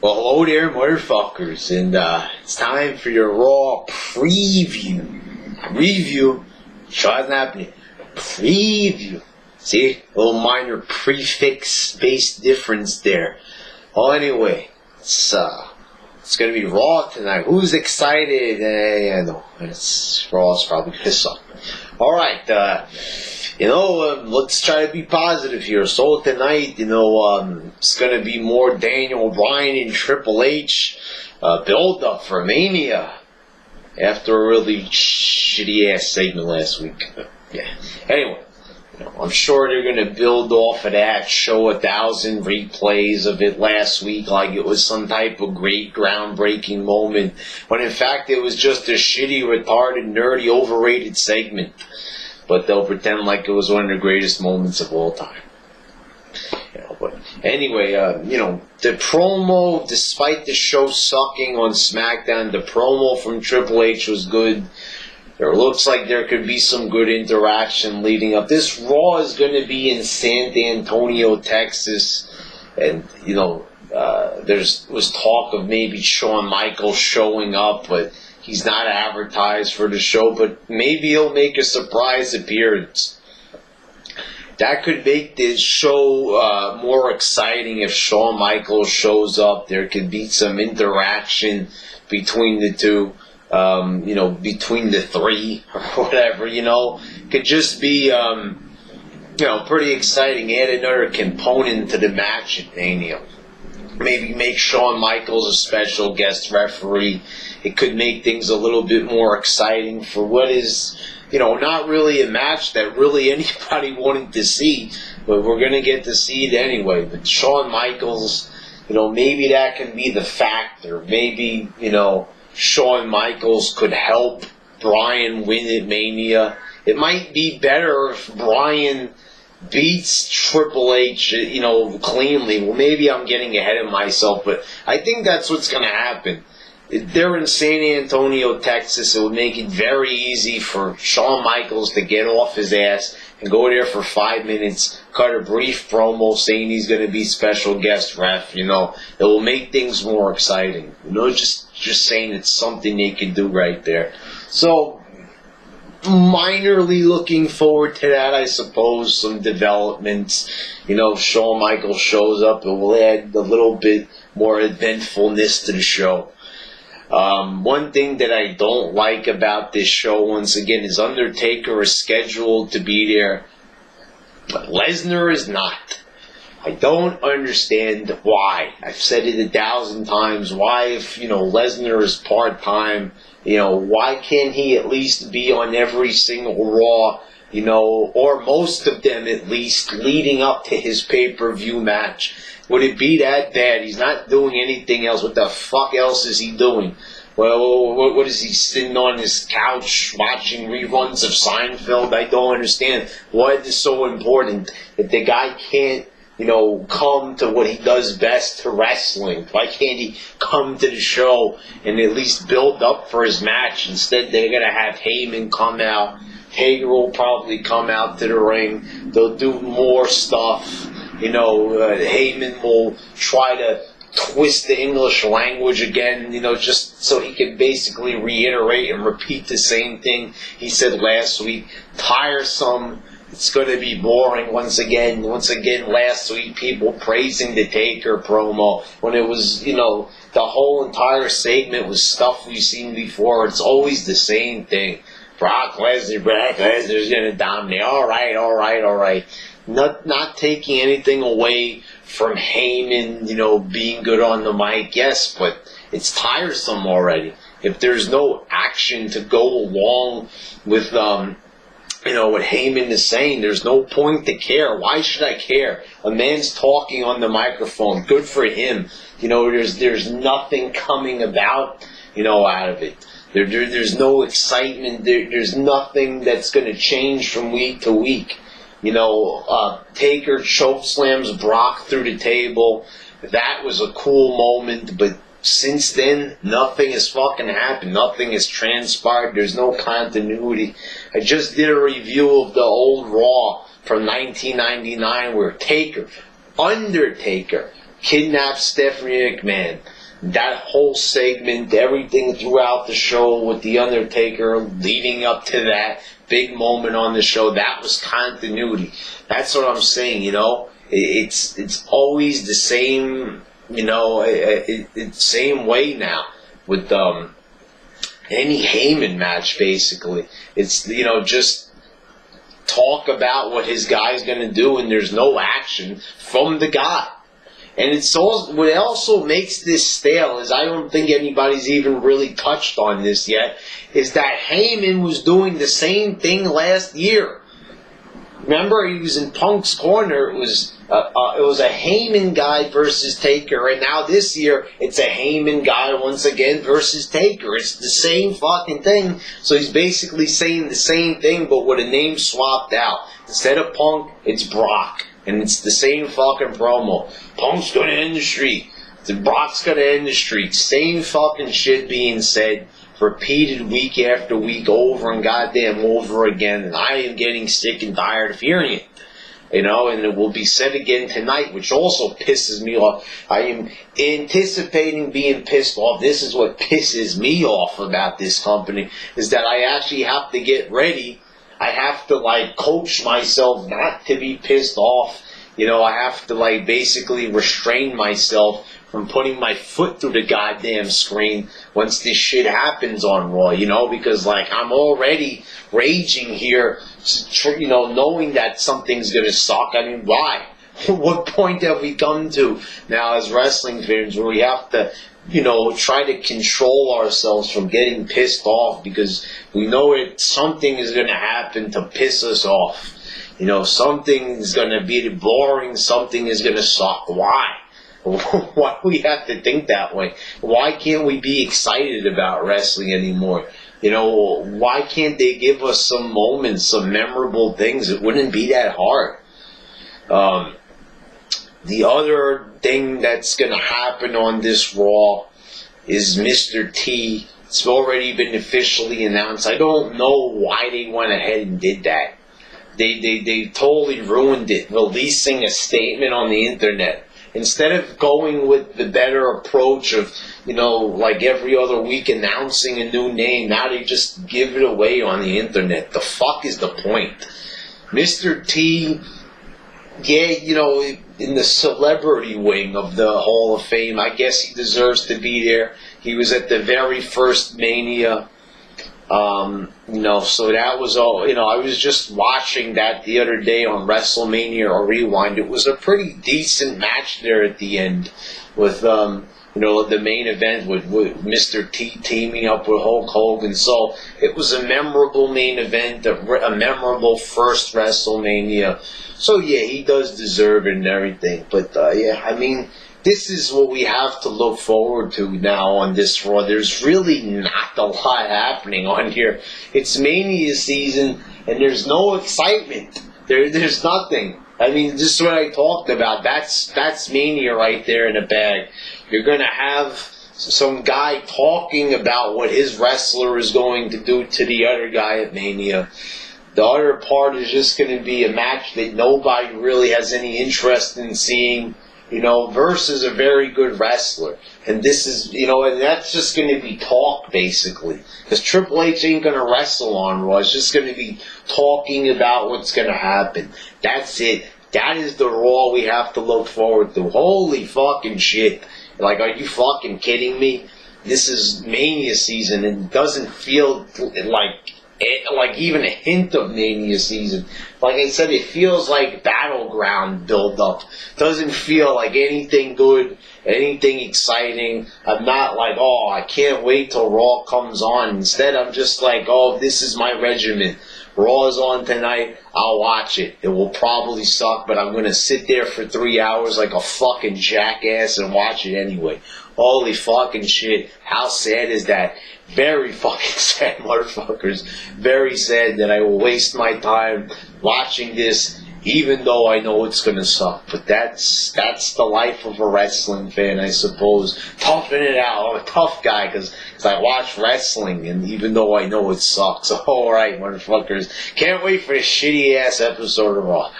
Well, hello there, motherfuckers, and it's time for your Raw preview. Review, show hasn't happened. Preview. See, a little minor prefix-based difference there. Well, anyway, it's gonna be Raw tonight. Who's excited? Yeah, I know. Raw's probably gonna suck. All right, let's try to be positive here. So tonight, it's going to be more Daniel Bryan and Triple H build up for Mania after a really shitty ass segment last week. Yeah. Anyway, I'm sure they're going to build off of that, show 1,000 replays of it last week like it was some type of great groundbreaking moment, when in fact it was just a shitty, retarded, nerdy, overrated segment. But they'll pretend like it was one of the greatest moments of all time. But anyway, the promo, despite the show sucking on SmackDown, the promo from Triple H was good. There looks like there could be some good interaction leading up. This Raw is going to be in San Antonio, Texas. And, there was talk of maybe Shawn Michaels showing up, but he's not advertised for the show, but maybe he'll make a surprise appearance. That could make this show more exciting if Shawn Michaels shows up. There could be some interaction between the two, between the three, or whatever, Could just be, pretty exciting. Add another component to the match at Mania. Maybe make Shawn Michaels a special guest referee. It could make things a little bit more exciting for what is, not really a match that really anybody wanted to see, but we're going to get to see it anyway. But Shawn Michaels, maybe that can be the factor. Maybe, Shawn Michaels could help Bryan win at Mania. It might be better if Bryan beats Triple H, cleanly. Well, maybe I'm getting ahead of myself, but I think that's what's going to happen. They're in San Antonio, Texas. It would make it very easy for Shawn Michaels to get off his ass and go there for 5 minutes, cut a brief promo saying he's going to be special guest ref. It will make things more exciting. Just saying it's something they can do right there. So, minorly looking forward to that, I suppose. Some developments. Shawn Michaels shows up. It will add a little bit more eventfulness to the show. One thing that I don't like about this show, once again, is Undertaker is scheduled to be there, but Lesnar is not. I don't understand why. I've said it 1,000 times. Why, if, Lesnar is part-time, why can't he at least be on every single Raw, or most of them at least, leading up to his pay-per-view match? Would it be that bad? He's not doing anything else. What the fuck else is he doing? Well, what is he sitting on his couch watching reruns of Seinfeld? I don't understand. What is so important that the guy can't, come to what he does best, to wrestling? Why can't he come to the show and at least build up for his match? Instead, they're going to have Heyman come out. Hager will probably come out to the ring. They'll do more stuff. Heyman will try to twist the English language again, just so he can basically reiterate and repeat the same thing he said last week. Tiresome. It's going to be boring once again. Last week, people praising the Taker promo when it was, the whole entire segment was stuff we've seen before. It's always the same thing. Brock Lesnar's going to dominate. All right. Not taking anything away from Heyman, being good on the mic, yes, but it's tiresome already. If there's no action to go along with, what Heyman is saying, there's no point to care. Why should I care? A man's talking on the microphone. Good for him. There's nothing coming about, out of it. There's no excitement. There's nothing that's going to change from week to week. Taker chokeslams Brock through the table. That was a cool moment, but since then, nothing has fucking happened. Nothing has transpired. There's no continuity. I just did a review of the old Raw from 1999 where Undertaker kidnapped Stephanie McMahon. That whole segment, everything throughout the show with The Undertaker leading up to that big moment on the show, that was continuity. That's what I'm saying, It's always the same, same way now with any Heyman match, basically. It's, just talk about what his guy's going to do, and there's no action from the guy. And it's also, what also makes this stale is, I don't think anybody's even really touched on this yet, is that Heyman was doing the same thing last year. Remember, he was in Punk's corner. It was a Heyman guy versus Taker, and now this year it's a Heyman guy once again versus Taker. It's the same fucking thing. So he's basically saying the same thing, but with a name swapped out. Instead of Punk, it's Brock. And it's the same fucking promo. Punk's gonna end the streak. Brock's gonna end the streak. Same fucking shit being said, repeated week after week, over and goddamn over again. And I am getting sick and tired of hearing it. And it will be said again tonight, which also pisses me off. I am anticipating being pissed off. This is what pisses me off about this company, is that I actually have to get ready. I have to, coach myself not to be pissed off. I have to, basically restrain myself from putting my foot through the goddamn screen once this shit happens on Raw, because, I'm already raging here, knowing that something's gonna suck. I mean, why? What point have we come to now as wrestling fans where we have to, try to control ourselves from getting pissed off because we know something is going to happen to piss us off. Something is going to be boring, something is going to suck. Why? Why do we have to think that way? Why can't we be excited about wrestling anymore? Why can't they give us some moments, some memorable things? It wouldn't be that hard. The other thing that's going to happen on this Raw is Mr. T. It's already been officially announced. I don't know why they went ahead and did that. They totally ruined it, releasing a statement on the internet. Instead of going with the better approach of, every other week announcing a new name, now they just give it away on the internet. The fuck is the point? Mr. T, in the celebrity wing of the Hall of Fame, I guess he deserves to be there. He was at the very first Mania. So that was all, I was just watching that the other day on WrestleMania or Rewind. It was a pretty decent match there at the end with, the main event with Mr. T teaming up with Hulk Hogan. So it was a memorable main event, a memorable first WrestleMania. So yeah, he does deserve it and everything. But this is what we have to look forward to now on this Raw. There's really not a lot happening on here. It's Mania season, and there's no excitement. There's nothing. This is what I talked about. That's Mania right there in a bag. You're going to have some guy talking about what his wrestler is going to do to the other guy at Mania. The other part is just going to be a match that nobody really has any interest in seeing, versus a very good wrestler. And this is, and that's just going to be talk, basically. Because Triple H ain't going to wrestle on Raw. It's just going to be talking about what's going to happen. That's it. That is the Raw we have to look forward to. Holy fucking shit. Are you fucking kidding me? This is Mania season, and it doesn't feel like even a hint of Mania season. Like I said, it feels like Battleground build-up. Doesn't feel like anything good, anything exciting. I'm not I can't wait till Raw comes on. Instead, I'm just this is my regimen. Raw is on tonight, I'll watch it. It will probably suck, but I'm going to sit there for 3 hours like a fucking jackass and watch it anyway. Holy fucking shit. How sad is that? Very fucking sad, motherfuckers. Very sad that I will waste my time watching this, even though I know it's going to suck. But that's the life of a wrestling fan, I suppose. Toughing it out. I'm a tough guy because I watch wrestling, and even though I know it sucks. Alright, motherfuckers. Can't wait for this shitty-ass episode of Raw.